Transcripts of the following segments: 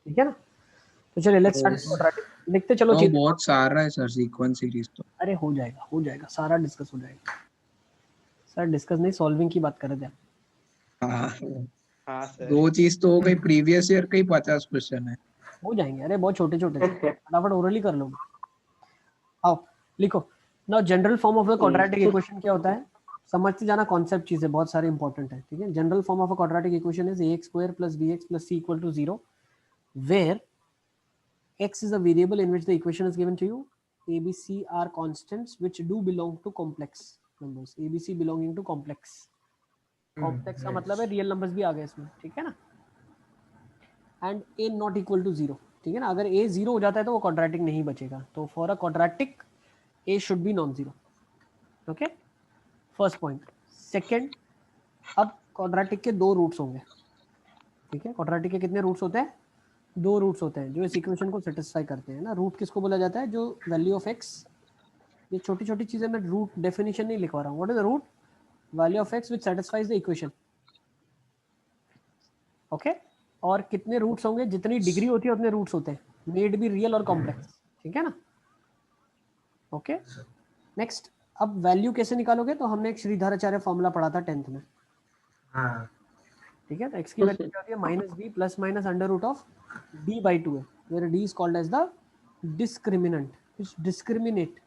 ठीक है ना। तो चलिए लेट्स स्टार्ट क्वाड्रेटिक, लिखते चलो तो चीजें। बहुत सारा है सर सीक्वेंस सीरीज तो। अरे हो जाएगा सारा डिस्कस हो जाएगा सर, डिस्कस नहीं सॉल्विंग की बात कर रहे थे। हाँ, हाँ सर। दो चीज तो हो गई, प्रीवियस ईयर का ही 50 क्वेश्चन है। हो जाएंगे, अरे बहुत छोटे छोटे से, फटाफट ओरली कर लोगे। आओ लिखो। Now general form of the quadratic equation क्या होता है, समझते जाना, कॉन्सेप्ट चीजें बहुत सारे इंपॉर्टेंट है, ठीक है। General form of a quadratic equation is ax square plus bx plus c equal to 0 where x is a variable in which the equation is given to you, a b c are constants which do belong to complex numbers, a b c belonging to complex, complex का मतलब है real numbers भी आ गए इसमें, ठीक है ना। And a not equal to zero, ठीक है ना। अगर ए जीरो हो जाता है तो वो क्वाड्रेटिक नहीं बचेगा, तो for a quadratic A should be non zero, okay, first point. Second, अब क्वाड्रेटिक के दो रूट्स होंगे, ठीक है। क्वाड्रेटिक के कितने रूट्स होते हैं, दो रूट्स होते हैं जो इस इक्वेशन को सेटिस्फाई करते हैं ना। रूट किसको बोला जाता है, जो वैल्यू ऑफ एक्स, ये छोटी छोटी चीजें मैं रूट डेफिनेशन नहीं लिखवा रहा हूँ, what is the root, value of x which satisfies the equation, okay. और कितने रूट्स होंगे, जितनी डिग्री होती है उतने रूट्स होते हैं, मेड भी रियल और कॉम्प्लेक्स, ठीक है ना, ओके। नेक्स्ट, अब वैल्यू कैसे निकालोगे, तो हमने एक श्रीधराचार्य फॉर्मूला पढ़ा था 10th में, ठीक है। तो एक्स की वैल्यू क्या होती है, minus B plus minus under root of D by two है, where D is called as the discriminant, which discriminate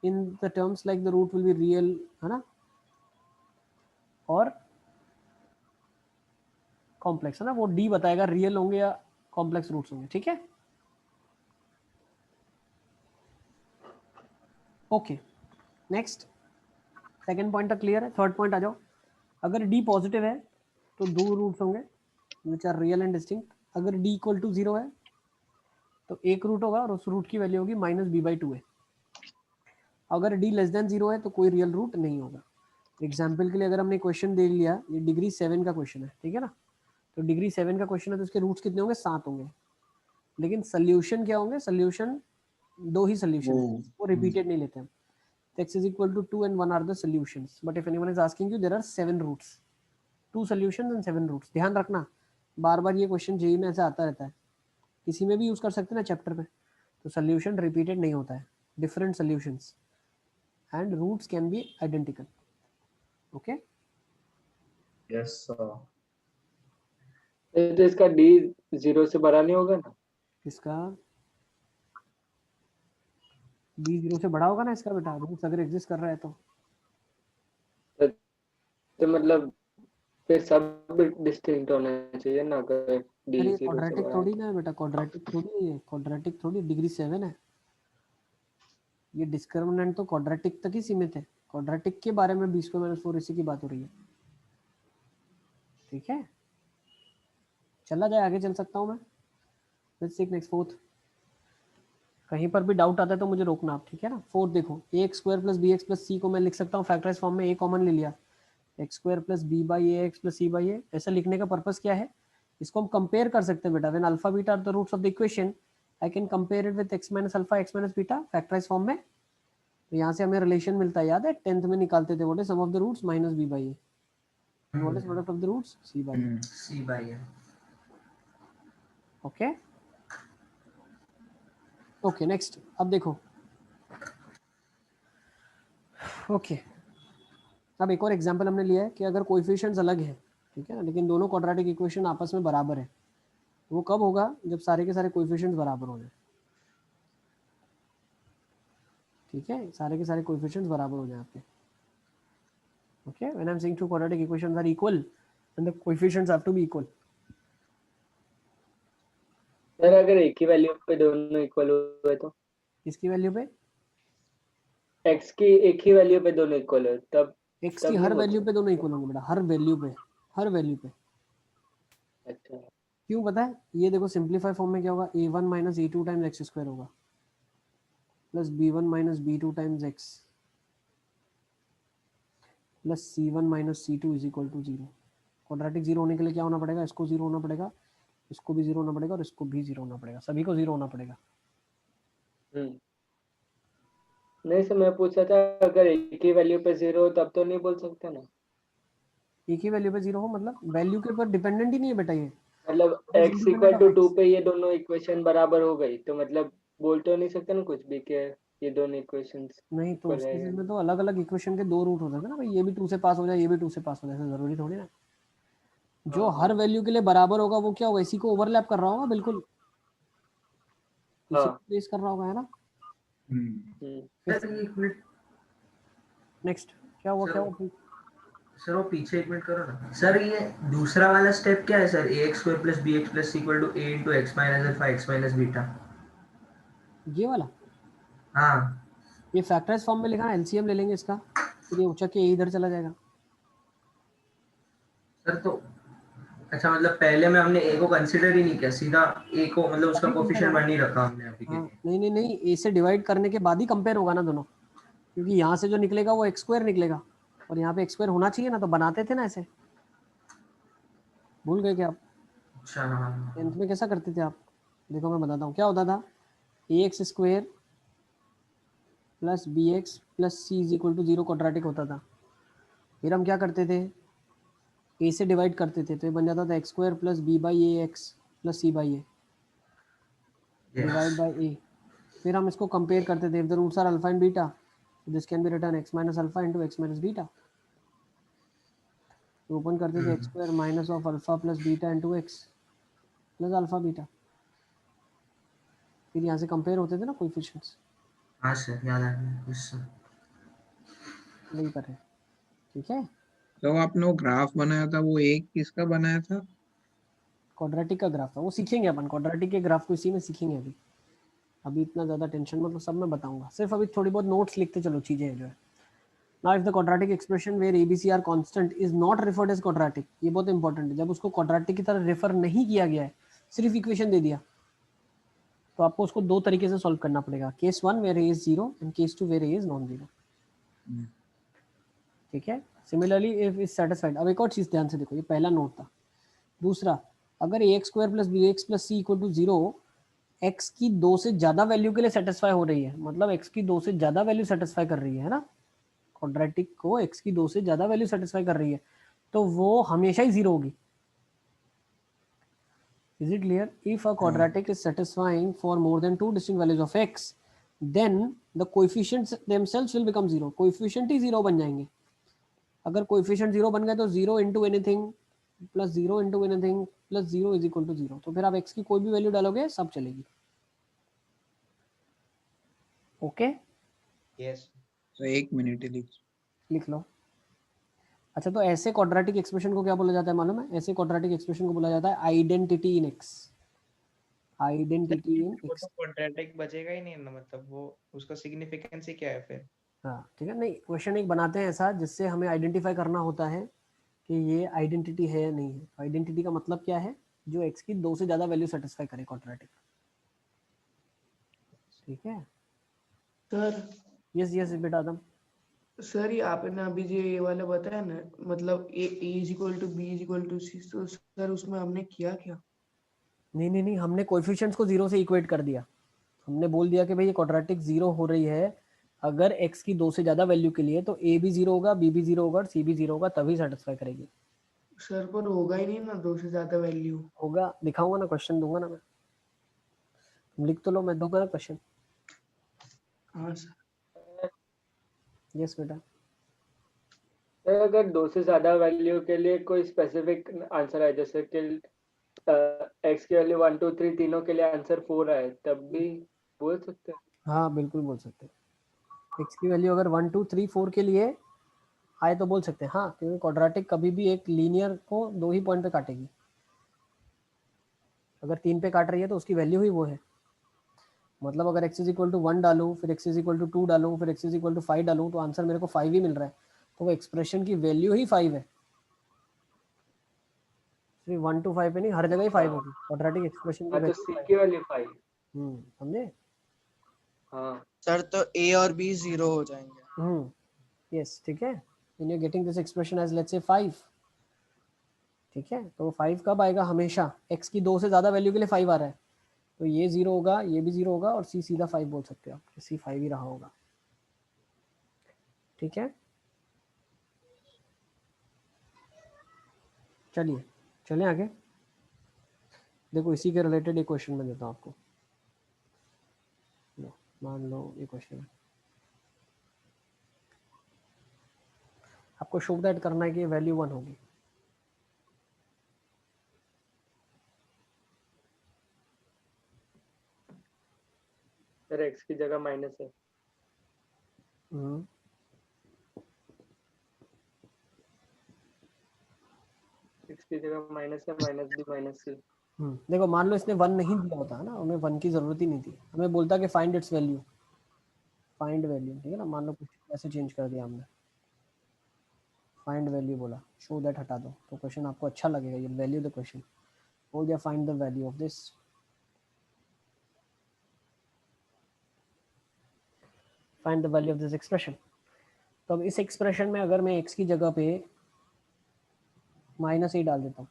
in the terms like the root will be real, है ना, और कॉम्प्लेक्स, है ना, वो डी बताएगा रियल होंगे या कॉम्प्लेक्स रूट्स होंगे, ठीक है। ओके, नेक्स्ट, सेकेंड पॉइंट तक क्लियर है। थर्ड पॉइंट आ जाओ। अगर डी पॉजिटिव है तो दो रूट्स होंगे which are real and distinct. अगर डी इक्वल टू जीरो है तो एक रूट होगा और उस रूट की वैल्यू होगी माइनस बी बाई टू है। अगर डी लेस देन जीरो है तो कोई रियल रूट नहीं होगा। एग्जाम्पल के लिए अगर हमने क्वेश्चन दे लिया, ये डिग्री 7 का क्वेश्चन है, ठीक है ना, तो डिग्री 7 का क्वेश्चन है तो उसके रूट्स कितने होंगे, 7 होंगे, लेकिन सोल्यूशन क्या होंगे, सोल्यूशन दो ही सोल्यूशन है, वो रिपीटेड नहीं लेते हम। x is equal to 2 and 1 are the solutions, but if anyone is asking you there are 7 roots, 2 solutions and 7 roots। ध्यान रखना, बार बार ये क्वेश्चन जेई में ऐसे आता रहता है, किसी में भी यूज कर सकते हैं ना चैप्टर में। तो सोल्यूशन रिपीटेड नहीं होता है, different solutions and roots can be identical, okay. Yes sir. तो इसका डी 0 से बड़ा नहीं होगा ना, इसका डी 0 से बड़ा होगा ना इसका बेटा, रूट्स अगर एग्जिस्ट कर रहा है तो मतलब फिर सब डिस्टिंक्ट होना चाहिए ना, अगर डी अरे 0 से क्वाड्रेटिक बड़ा है थोड़ी ना है बेटा, क्वाड्रेटिक थोड़ी है, क्वाड्रेटिक थोड़ी, डिग्री 7 है। ये डिस्क्रिमिनेंट तो क्वाड्रेटिक तक ही सीमित है, क्वाड्रेटिक के बारे में b² - 4 इसी की बात हो रही है, ठीक है। चला जाए, आगे चल सकता हूँ मैं। Let's take next, fourth. कहीं पर भी डाउट आता है तो मुझे रोकना आप, ठीक है ना। फोर्थ देखो, A x square plus B x plus C को मैं लिख सकता हूँ फैक्टराइज फॉर्म में, ए कॉमन ले लिया, X square plus B by A X plus C by A. ऐसा लिखने का पर्पस क्या है, इसको हम कंपेयर कर सकते हैं बेटा, when alpha beta are the roots of the equation I can compare it with x minus alpha x minus beta factorize form में। तो यहाँ से हमें रिलेशन मिलता है, याद है 10th में निकालते थे, what is sum of the roots minus b by a, what is product of the roots c by a, okay. Okay next, अब देखो, ओके अब एक और एग्जांपल हमने लिया है कि अगर कोएफिशिएंट्स अलग है, ठीक है ना, लेकिन दोनों क्वाड्रेटिक इक्वेशन आपस में बराबर है, वो कब होगा, जब सारे के सारे कोएफिशिएंट्स बराबर हो जाए, ठीक है, सारे के सारे कोएफिशिएंट्स बराबर हो जाए आपके, okay. When I am saying two quadratic equations are equal and the coefficients have to be equal. Sir अगर एक ही वैल्यू पे दोनों इक्वल हुए तो, किसकी वैल्यू पे, एक्स की एक ही वैल्यू पे दोनों इक्वल हो तब, एक्स तब की नहीं हर बोल वैल्यू पे सकते। दोनों इक्वल होंगे बेटा, हर वैल्यू पे, हर वैल्यू पे। अच्छा, क्यों पता है, ये देखो सिंपलीफाई फॉर्म में क्या होगा, a1 minus a2 times X square होगा plus b1 minus b2 times X plus c1 minus c2 is equal to 0। Quadratic zero होने के लिए क्या होना पड़ेगा, इसको जीरो होना पड़ेगा, इसको भी जीरो होना पड़ेगा और इसको भी जीरो होना पड़ेगा, सभी को जीरो होना पड़ेगा। नहीं सर, मैं पूछा था अगर एक ही वैल्यू पे 0 हो तब तो नहीं बोल सकते ना। एक ही वैल्यू पे जीरो हो मतलब वैल्यू के ऊपर डिपेंडेंट ही नहीं है बेटा ये, मतलब x इक्वल टू 2 पे ये दोनों इक्वेशन बराबर हो गई तो मतलब बोल तो नहीं सकते ना कुछ भी कि ये दोनों इक्वेशंस नहीं तो इक्वल उस है केस या में नहीं। तो अलग अलग इक्वेशन के दो रूट होते थे ना भाई, ये भी 2 से पास हो जाए, ये भी 2 से पास हो जाए, ऐसा जरूरी थोड़ी ना। जो हाँ हर हाँ वैल्यू के लिए बराबर होगा वो क्या होगा, इसी को ओवरलैप कर रहा होगा, बिल्कुल इसी हाँ। को बेस कर रहा होगा, है ना। हम्म। सर एक मिनट नेक्स्ट क्या हुआ, सर क्या हुआ? सर वो पीछे एक मिनट करो ना सर। ये दूसरा वाला स्टेप क्या है sir? A x square plus B x plus equal to a into x minus alpha x minus beta. ये वाला, हाँ ये फैक्टराइज फॉर्म में लिखा है, एलसीएम ले लेंगे इसका, फिर ये उचक के इधर चला जाएगा। सर तो अच्छा, मतलब पहले में हमने ए को कंसीडर ही नहीं किया, सीधा ए को मतलब उसका अभी कंपेयर कोफिशिएंट होगा। वन ही रखा हमने अभी के हाँ लिए। नहीं नहीं नहीं, ए से डिवाइड करने के बाद ही कंपेयर होगा ना दोनों, क्योंकि यहाँ से जो निकलेगा वो एक्स स्क्वायर निकलेगा, और यहाँ पे एक्स स्क्वायर होना चाहिए ना, तो बनाते थे ना ऐसे, भूल गए क्या आप? अच्छा हाँ 10th में कैसा करते थे आप? देखो मैं बताता हूँ क्या होता था। A x square plus B x plus C is equal to 0 quadratic होता था। फिर हम क्या करते थे, ए से डिवाइड करते थे, तो ये बन जाता था X square plus B by A X plus C by A divide yes. By A. फिर हम इसको कंपेयर करते थे, if the roots are alpha and beta, this can be written X minus alpha into x minus beta. तो open करते थे X square minus of alpha plus beta into X plus alpha beta. फिर यहाँ से compare होते थे ना coefficients, हाँ सर याद आ गया। Yes sir. वही कर रहे हैं, ठीक है। तो आपने वो ग्राफ बनाया था, वो एक किसका बनाया था? क्वाड्रेटिक का ग्राफ था, वो सीखेंगे अपन, क्वाड्रेटिक के ग्राफ को इसी में सीखेंगे अभी। अभी इतना ज़्यादा टेंशन मतलब सब मैं बताऊंगा, सिर्फ अभी थोड़ी बहुत नोट्स लिखते चलो चीज़ें जो है। Now if the quadratic expression where a b c are constant is not referred as quadratic, ये बहुत इंपॉर्टेंट है। जब उसको क्वाड्रेटिक की तरह रेफर नहीं किया गया है, सिर्फ इक्वेशन दे दिया, तो आपको उसको दो तरीके से सॉल्व करना पड़ेगा। Case 1 where a is 0 and case 2 where a is non zero, ठीक है। सिमिलरली इफ इज सेटिस्फाइड, अब एक और चीज़ ध्यान से देखो, ये पहला नोट था। दूसरा, अगर A x square plus B x plus C equal to 0 X की 2 से ज़्यादा वैल्यू के लिए सेटिस्फाई हो रही है, मतलब एक्स की 2 से ज़्यादा वैल्यू सेटिस्फाई कर रही है ना, क्वाड्रेटिक को एक्स की 2 से ज़्यादा वैल्यू सेटिस्फाई कर रही है, तो वो हमेशा ही 0 होगी। Is it clear? If a quadratic is satisfying for more than two distinct values of x, then the coefficients themselves will become 0. Coefficient ही 0 बन जाएंगे। अगर कोएफिशिएंट 0 बन गए तो 0 into anything plus 0 into anything plus 0 is equal to 0। तो फिर आप x की कोई भी वैल्यू डालोगे सब चलेगी। ओके यस तो एक मिनट लिख। लिख लो। अच्छा, तो ऐसे क्वाड्रेटिक एक्सप्रेशन को क्या बोला जाता है मालूम है? ऐसे क्वाड्रेटिक एक्सप्रेशन को बोला जाता है identity in x. Identity in वो तो एक्स। क्वाड्रेटिक बचेगा ही नहीं ना, मतलब वो उसका सिग्निफिकेंस ही क्या है फिर? हाँ ठीक है, नहीं क्वेश्चन एक बनाते हैं ऐसा जिससे हमें आइडेंटिफाई करना होता है कि ये आइडेंटिटी है या नहीं है। आइडेंटिटी का मतलब क्या है? जो एक्स की 2 से ज़्यादा वैल्यू सेटिस्फाई करे क्वाड्रेटिक, ठीक है। सर यस यस बेटा आदम। सर ये आपने अभी जो ये वाला बताया ना, मतलब A is equal to B is equal to C, तो सर उसमें हमने किया क्या? नहीं नहीं नहीं, हमने कोएफिशिएंट्स को 0 से इक्वेट कर दिया। हमने बोल दिया कि भाई ये क्वाड्रेटिक 0 हो रही है अगर एक्स की 2 से ज़्यादा वैल्यू के लिए, तो ए भी 0 होगा, बी भी 0 होगा और सी भी 0 होगा, तभी सेटिस्फाई करेगी। सर पर होगा ही नहीं ना 2 से ज्यादा वैल्यू। होगा, दिखाऊंगा ना, क्वेश्चन दूंगा ना मैं, तुम लिख तो लो, मैं दूंगा ना क्वेश्चन। हाँ सर। यस बेटा। अगर 2 से ज्यादा वैल्यू के लिए कोई स्पेसिफिक आंसर है, जैसे कि एक्स की वैल्यू 1 2 3 तीनों के लिए आंसर 4 है, तब भी बोल सकते हैं। हाँ बिल्कुल बोल सकते हैं। एक्स की वैल्यू अगर 1 2 3 4 के लिए आए तो बोल सकते हैं, हाँ, क्योंकि क्वाड्रेटिक कभी भी एक लीनियर को 2 ही पॉइंट पे काटेगी। अगर 3 पे काट रही है तो उसकी वैल्यू ही वो है। मतलब अगर x इज इक्वल टू 1 डालूँ, फिर x इज इक्वल टू 2 डालूँ, फिर x इज इक्वल टू 5 डालूँ, तो आंसर मेरे को 5 ही मिल रहा है, तो वो एक्सप्रेशन की वैल्यू ही 5 है। सिर्फ 1 to 5 पे नहीं, हर जगह ही 5 होगी क्वाड्रेटिक एक्सप्रेशन की हाँ तो वैल्यू सी 5 की है। वैल्यू 5। समझे? हाँ सर तो ए और बी 0 हो जाएंगे। यस ठीक है। When you are getting this expression as let's say 5, ठीक है, तो 5 कब आएगा? हमेशा x की 2 से ज़्यादा वैल्यू के लिए 5 आ रहा है, तो ये 0 होगा, ये भी 0 होगा और c सीधा 5 बोल सकते हो आप, c 5 ही रहा होगा, ठीक है। चलिए चलें आगे। देखो इसी के रिलेटेड एक क्वेश्चन मैं देता हूँ आपको। लो, मान लो ये क्वेश्चन है, आपको शो दैट करना है कि वैल्यू 1 होगी। सर x की जगह माइनस है। x की जगह माइनस है, माइनस b माइनस c। देखो मान लो इसने 1 नहीं दिया होता है ना, हमें 1 की जरूरत ही नहीं थी, हमें बोलता कि find its value, find value, ठीक है ना। मान लो कुछ ऐसे चेंज कर दिया हमने, फाइंड वैल्यू बोला, शो दैट हटा दो, तो क्वेश्चन आपको अच्छा लगेगा, ये वैल्यू द क्वेश्चन, हो गया find the value of this, find the value of this expression. तो अब इस एक्सप्रेशन में अगर मैं x की जगह पे माइनस ए डाल देता हूँ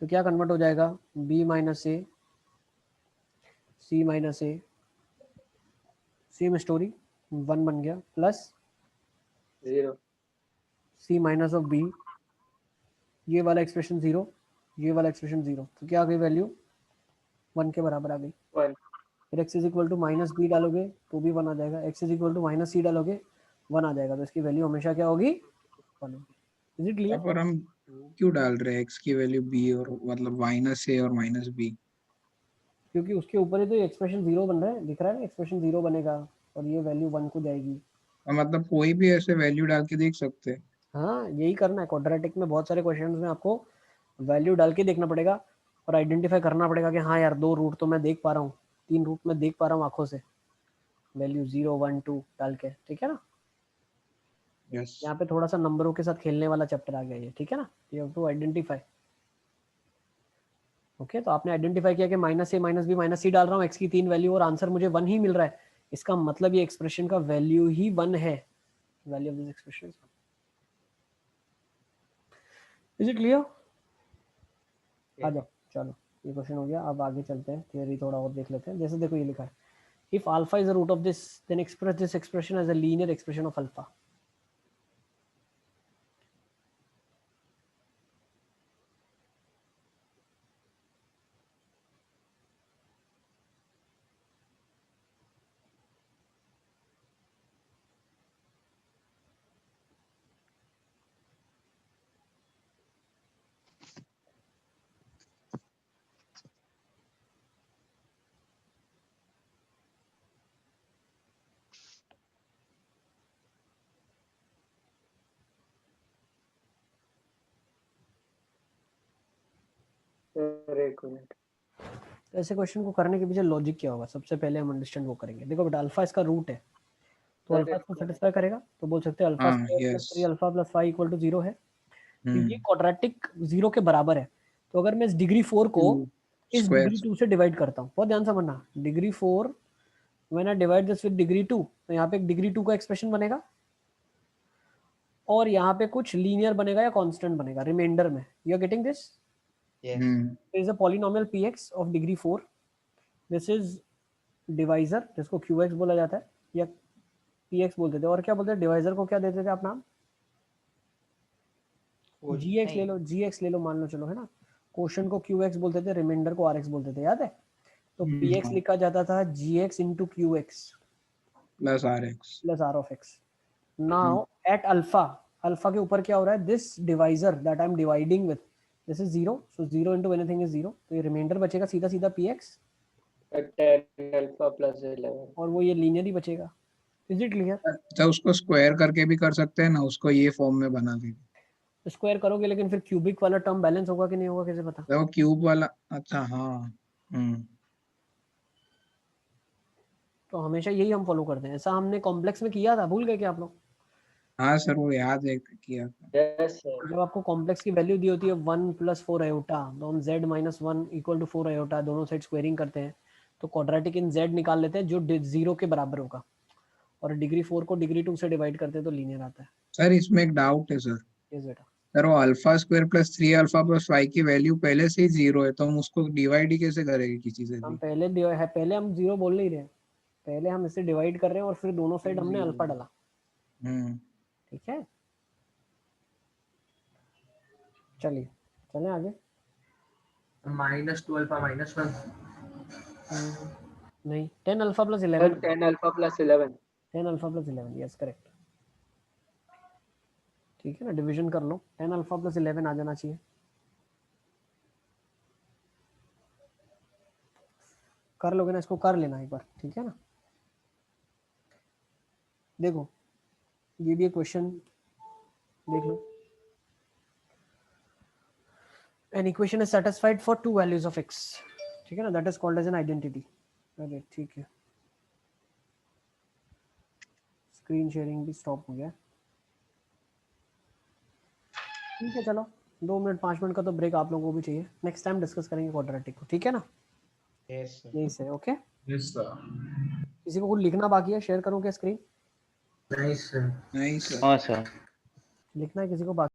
तो क्या कन्वर्ट हो जाएगा, b माइनस ए, c माइनस ए, सेम स्टोरी, 1 बन गया, plus 0 c minus of b, ये वाला एक्सप्रेशन 0, ये वाला एक्सप्रेशन 0, तो क्या आ गई वैल्यू 1 के बराबर आ गई। 1। फिर x is equal to minus B डालोगे तो भी 1 आ जाएगा, x is equal to minus C डालोगे 1 आ जाएगा, तो इसकी वैल्यू हमेशा क्या होगी, 1 होगी। Is it clear? पर हम क्यों डाल रहे हैं x की वैल्यू b और मतलब माइनस a और माइनस b? क्योंकि उसके ऊपर ही तो एक्सप्रेशन 0 बन रहा है, दिख रहा है ना, एक्सप्रेशन 0 बनेगा और ये वैल्यू 1 को जाएगी। मतलब कोई भी ऐसे वैल्यू डाल के देख सकते हैं। हाँ यही करना है, क्वाड्रेटिक में बहुत सारे क्वेश्चंस में आपको वैल्यू डाल के देखना पड़ेगा और आइडेंटिफाई करना पड़ेगा कि हाँ यार 2 रूट तो मैं देख पा रहा हूँ, 3 रूट मैं देख पा रहा हूँ आंखों से, वैल्यू 0 1 2 डाल के, ठीक है ना। यस यहाँ पे थोड़ा सा नंबरों के साथ खेलने वाला चैप्टर आ गया ये, ठीक है ना। You have to identify. Okay, तो आपने आइडेंटिफाई किया कि minus a minus b minus c डाल रहा हूँ, एक्स की 3 वैल्यू और आंसर मुझे 1 ही मिल रहा है, इसका मतलब ये एक्सप्रेशन का वैल्यू ही 1 है, value of this expression. Is it clear? आ जाओ, चलो ये क्वेश्चन हो गया, अब आगे चलते हैं, थियरी थोड़ा और देख लेते हैं। जैसे देखो ये लिखा है, if alpha is the root of this then express this expression as a linear expression of alpha. Sir एक मिनट। तो ऐसे क्वेश्चन को करने के पीछे लॉजिक क्या होगा, सबसे पहले हम अंडरस्टैंड वो करेंगे। देखो बेटा अल्फा इसका रूट है, तो सर अल्फा एक इसको मिनट। सेटिस्फाई करेगा, तो बोल सकते हैं अल्फा हाँ square plus yes 3 alpha plus 5 equal to 0 है। तो ये क्वाड्रेटिक 0 के बराबर है, तो अगर मैं इस डिग्री 4 को इस डिग्री स्क्वायर 2 से डिवाइड करता हूँ, बहुत ध्यान से समझना, degree 4 when I divide this with degree 2, तो यहाँ पे एक डिग्री 2 का एक्सप्रेशन बनेगा और यहाँ पे कुछ लीनियर बनेगा या कांस्टेंट बनेगा रिमाइंडर में। You are getting this? Yes. There is a polynomial px of degree 4. This is divisor जिसको qx बोला जाता है या px बोलते थे, और क्या बोलते हैं डिवाइजर को, क्या देते थे आप नाम? Full. gx ले नहीं. लो, gx ले लो, मान लो चलो, है ना। क्वोशंट को qx बोलते थे, रिमाइंडर को rx बोलते थे, याद है। तो px लिखा जाता था gx into qx plus r x plus r of x. Now at alpha, alpha के ऊपर क्या हो रहा है, this divisor that I am dividing with, this is 0, so 0 into anything is 0, तो ये रिमाइंडर बचेगा सीधा सीधा px 10 अल्फा प्लस 11। और वो ये लीनियर ही बचेगा। Is it clear? अच्छा उसको स्क्वायर करके भी कर सकते हैं ना, उसको ये फॉर्म में बना देंगे। स्क्वायर करोगे लेकिन फिर क्यूबिक वाला टर्म बैलेंस होगा कि नहीं होगा, कैसे पता? वो क्यूब वाला, अच्छा हाँ तो हमेशा यही हम फॉलो करते हैं, ऐसा हमने कॉम्प्लेक्स में किया था, भूल गए क्या आप लोग? हाँ सर वो याद है किया था। Yes sir. जब आपको कॉम्प्लेक्स की वैल्यू दी होती है 1 प्लस 4 आयोटा, तो हम z minus 1 equal to 4 iota दोनों साइड स्क्वायरिंग करते हैं, तो क्वाड्रेटिक इन z निकाल लेते हैं जो 0 के बराबर होगा, और डिग्री 4 को डिग्री 2 से डिवाइड करते हैं तो लीनियर आता है। सर इसमें एक डाउट है सर। यस बेटा। सर वो alpha square plus 3 alpha plus 5 की वैल्यू पहले से ही 0 है, तो हम उसको डिवाइड ही कैसे करेंगे किसी से हम भी? पहले हम 0 बोल नहीं रहे हैं, पहले हम इसे डिवाइड कर रहे हैं और फिर दोनों साइड हमने अल्फा डाला, हम्म ठीक है। चलिए चलें आगे। -2 अल्फा -1 नहीं 10 alpha plus sir 11 10 alpha plus 11 10 alpha plus 11 yes correct ठीक है ना डिवीजन कर लो 10 अल्फा प्लस 11 आ जाना चाहिए कर लोगे ना इसको कर लेना एक बार ठीक है ना देखो ये भी एक क्वेश्चन देख लो an equation is satisfied for two values of x ठीक है ना that is called as an identity अरे ठीक है स्क्रीन शेयरिंग भी स्टॉप हो गया ठीक है चलो 2 मिनट 5 मिनट का तो ब्रेक आप लोगों को भी चाहिए नेक्स्ट टाइम डिस्कस करेंगे क्वाड्रेटिक को ठीक है ना यस सर यही से ओके यस सर किसी को कुछ लिखना बाकी है शेयर करूं क्या स्क्रीन नहीं सर नहीं सर हाँ सर लिखना है किसी को बाकी